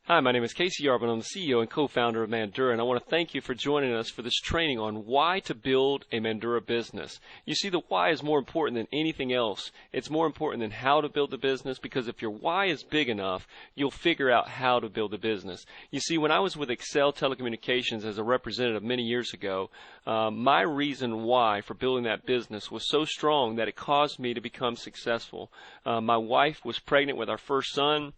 Hi, my name is Casey Yarbin. I'm the CEO and co-founder of Mandura, and I want to thank you for joining us for this training on why to build a Mandura business. You see, the why is more important than anything else. It's more important than how to build a business, because if your why is big enough, you'll figure out how to build a business. You see, when I was with Excel Telecommunications as a representative many years ago, my reason why for building that business was so strong that it caused me to become successful. My wife was pregnant with our first son.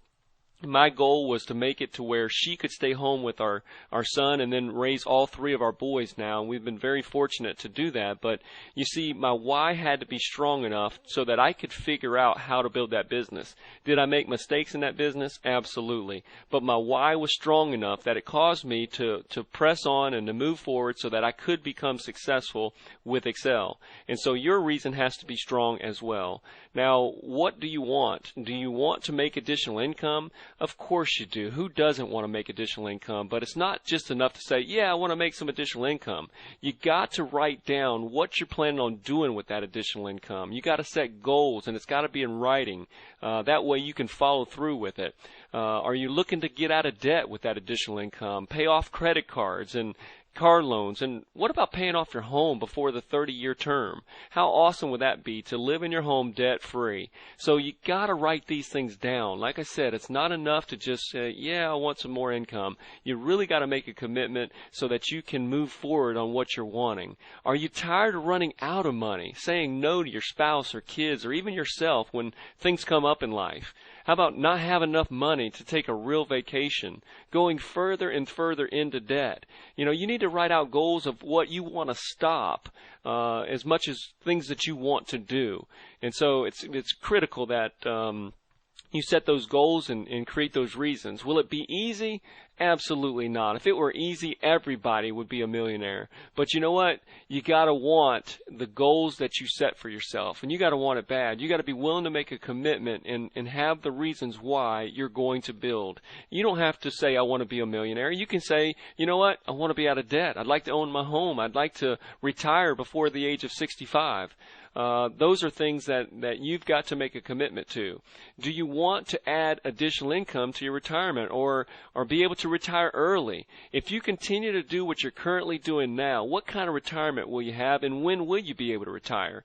My goal was to make it to where she could stay home with our son and then raise all three of our boys now. And we've been very fortunate to do that. But you see, my why had to be strong enough so that I could figure out how to build that business. Did I make mistakes in that business? Absolutely. But my why was strong enough that it caused me to press on and to move forward so that I could become successful with Excel. And so your reason has to be strong as well. Now, what do you want? Do you want to make additional income? Of course you do. Who doesn't want to make additional income? But it's not just enough to say, yeah, I want to make some additional income. You got to write down what you're planning on doing with that additional income. You got to set goals, and it's got to be in writing. That way you can follow through with it. Are you looking to get out of debt with that additional income? Pay off credit cards and car loans, and what about paying off your home before the 30-year term? How awesome would that be to live in your home debt-free? So you got to write these things down. Like I said, it's not enough to just say, yeah, I want some more income. You really got to make a commitment so that you can move forward on what you're wanting. Are you tired of running out of money, saying no to your spouse or kids or even yourself when things come up in life? How about not having enough money to take a real vacation, going further and further into debt? You know, you need to write out goals of what you want to stop as much as things that you want to do. And so it's critical that you set those goals and create those reasons. Will it be easy? Absolutely not. If it were easy, everybody would be a millionaire. But you know what? You got to want the goals that you set for yourself, and you got to want it bad. You got to be willing to make a commitment and have the reasons why you're going to build. You don't have to say, I want to be a millionaire. You can say, you know what? I want to be out of debt. I'd like to own my home. I'd like to retire before the age of 65. Those are things that you've got to make a commitment to. Do you want to add additional income to your retirement or be able to retire early? If you continue to do what you're currently doing now, what kind of retirement will you have, and when will you be able to retire?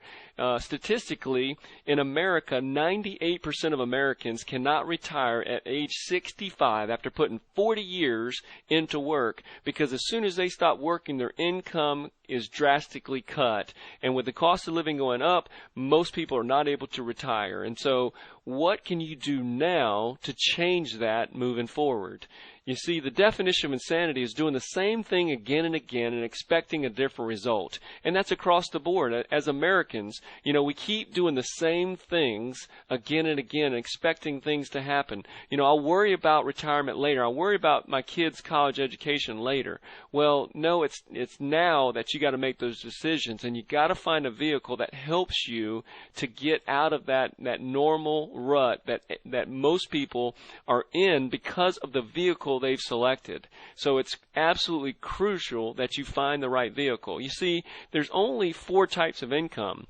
Statistically, in America, 98% of Americans cannot retire at age 65 after putting 40 years into work, because as soon as they stop working, their income is drastically cut. And with the cost of living going up, most people are not able to retire. And so what can you do now to change that moving forward? You see, the definition of insanity is doing the same thing again and again and expecting a different result. And that's across the board. As Americans, you know, we keep doing the same things again and again and expecting things to happen. You know, I'll worry about retirement later. I'll worry about my kids' college education later. Well, no, it's now that you got to make those decisions, and you got to find a vehicle that helps you to get out of that normal rut that most people are in because of the vehicle they've selected. So it's absolutely crucial that you find the right vehicle. You see, there's only 4 types of income.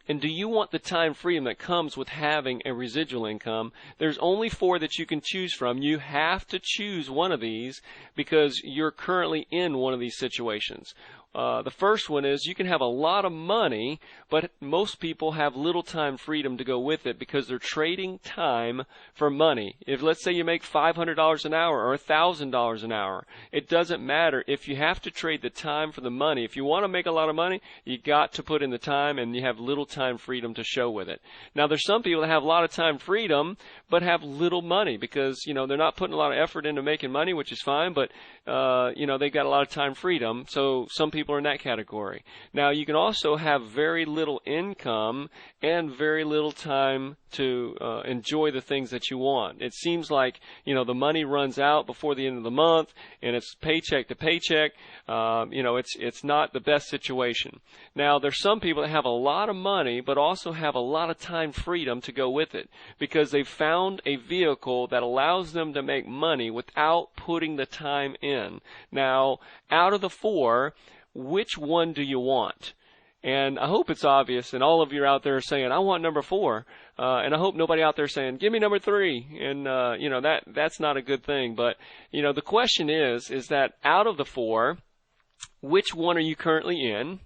And do you want the time freedom that comes with having a residual income? There's only 4 that you can choose from. You have to choose one of these because you're currently in one of these situations. The first one is you can have a lot of money, but most people have little time freedom to go with it because they're trading time for money. If, let's say, you make $500 an hour or $1,000 an hour, it doesn't matter if you have to trade the time for the money. If you want to make a lot of money, you got to put in the time, and you have little time freedom to show with it. Now, there's some people that have a lot of time freedom but have little money because, you know, they're not putting a lot of effort into making money, which is fine, but, you know, they've got a lot of time freedom. So some people are in that category. Now, you can also have very little income and very little time to enjoy the things that you want. It seems like, you know, the money runs out before the end of the month, and it's paycheck to paycheck. You know, it's not the best situation. Now, there's some people that have a lot of money, but also have a lot of time freedom to go with it because they've found a vehicle that allows them to make money without putting the time in. Now, out of the 4, which one do you want? And I hope it's obvious, and all of you are out there saying, I want number 4. And I hope nobody out there saying, give me number 3. And, that's not a good thing. But, the question is that out of the 4, which one are you currently in?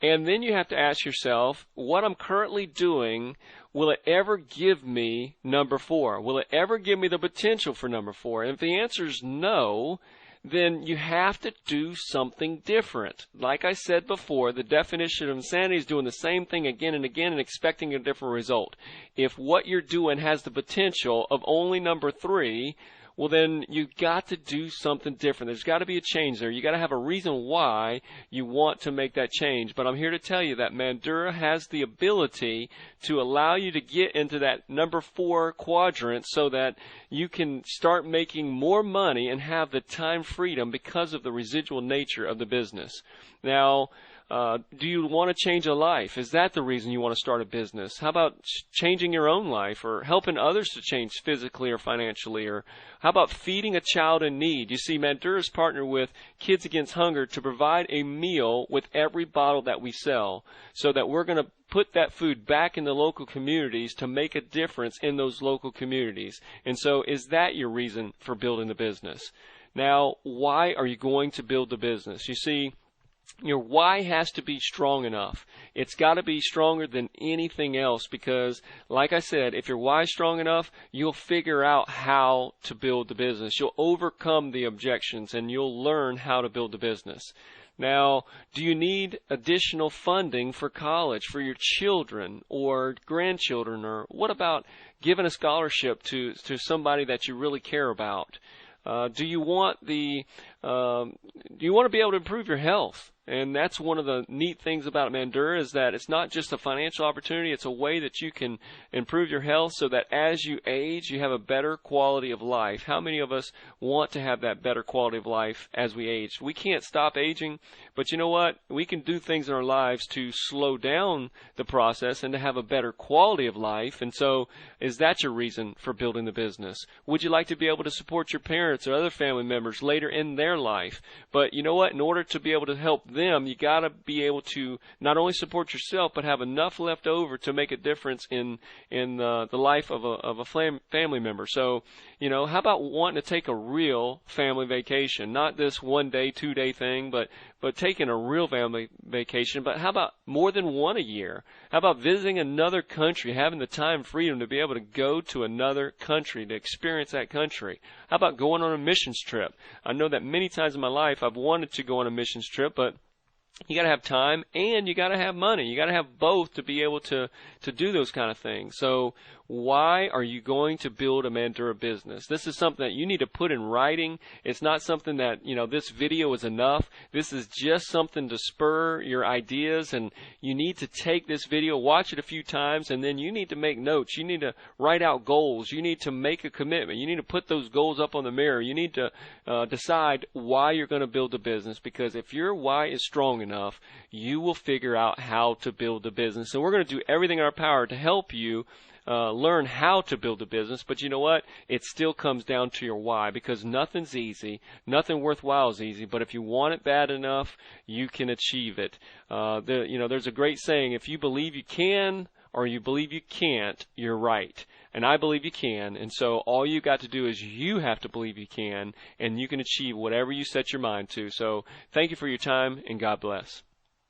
And then you have to ask yourself, what I'm currently doing, will it ever give me number 4? Will it ever give me the potential for number 4? And if the answer is no, then you have to do something different. Like I said before, the definition of insanity is doing the same thing again and again and expecting a different result. If what you're doing has the potential of only number 3, well, then you've got to do something different. There's got to be a change there. You've got to have a reason why you want to make that change. But I'm here to tell you that Mandura has the ability to allow you to get into that number 4 quadrant so that you can start making more money and have the time freedom because of the residual nature of the business. Now, do you want to change a life? Is that the reason you want to start a business? How about changing your own life or helping others to change physically or financially? Or how about feeding a child in need? You see, Mandura's partnered with Kids Against Hunger to provide a meal with every bottle that we sell so that we're going to put that food back in the local communities to make a difference in those local communities. And so is that your reason for building the business? Now, why are you going to build the business? You see, your why has to be strong enough. It's got to be stronger than anything else because, like I said, if your why is strong enough, you'll figure out how to build the business. You'll overcome the objections and you'll learn how to build the business. Now, do you need additional funding for college for your children or grandchildren? Or what about giving a scholarship to somebody that you really care about? Do you want to be able to improve your health? And that's one of the neat things about Mandura is that it's not just a financial opportunity, it's a way that you can improve your health so that as you age, you have a better quality of life. How many of us want to have that better quality of life as we age? We can't stop aging, but you know what? We can do things in our lives to slow down the process and to have a better quality of life. And so, is that your reason for building the business? Would you like to be able to support your parents or other family members later in their life? But you know what? In order to be able to help them, you got to be able to not only support yourself, but have enough left over to make a difference in the life of a family member. So, how about wanting to take a real family vacation? Not this 1-day, 2-day thing, but taking a real family vacation. But how about more than one a year? How about visiting another country, having the time freedom to be able to go to another country, to experience that country? How about going on a missions trip? I know that many times in my life I've wanted to go on a missions trip, but you got to have time and you got to have money. You got to have both to be able to do those kind of things. So why are you going to build a Mandura business? This is something that you need to put in writing. It's not something that, this video is enough. This is just something to spur your ideas, and you need to take this video, watch it a few times, and then you need to make notes. You need to write out goals. You need to make a commitment. You need to put those goals up on the mirror. You need to decide why you're going to build a business, because if your why is strong enough, you will figure out how to build a business. And we're going to do everything in our power to help you learn how to build a business, but you know what? It still comes down to your why, because nothing's easy. Nothing worthwhile is easy, but if you want it bad enough, you can achieve it. There's a great saying, if you believe you can or you believe you can't, you're right. And I believe you can, and so all you got to do is you have to believe you can, and you can achieve whatever you set your mind to. So thank you for your time, and God bless.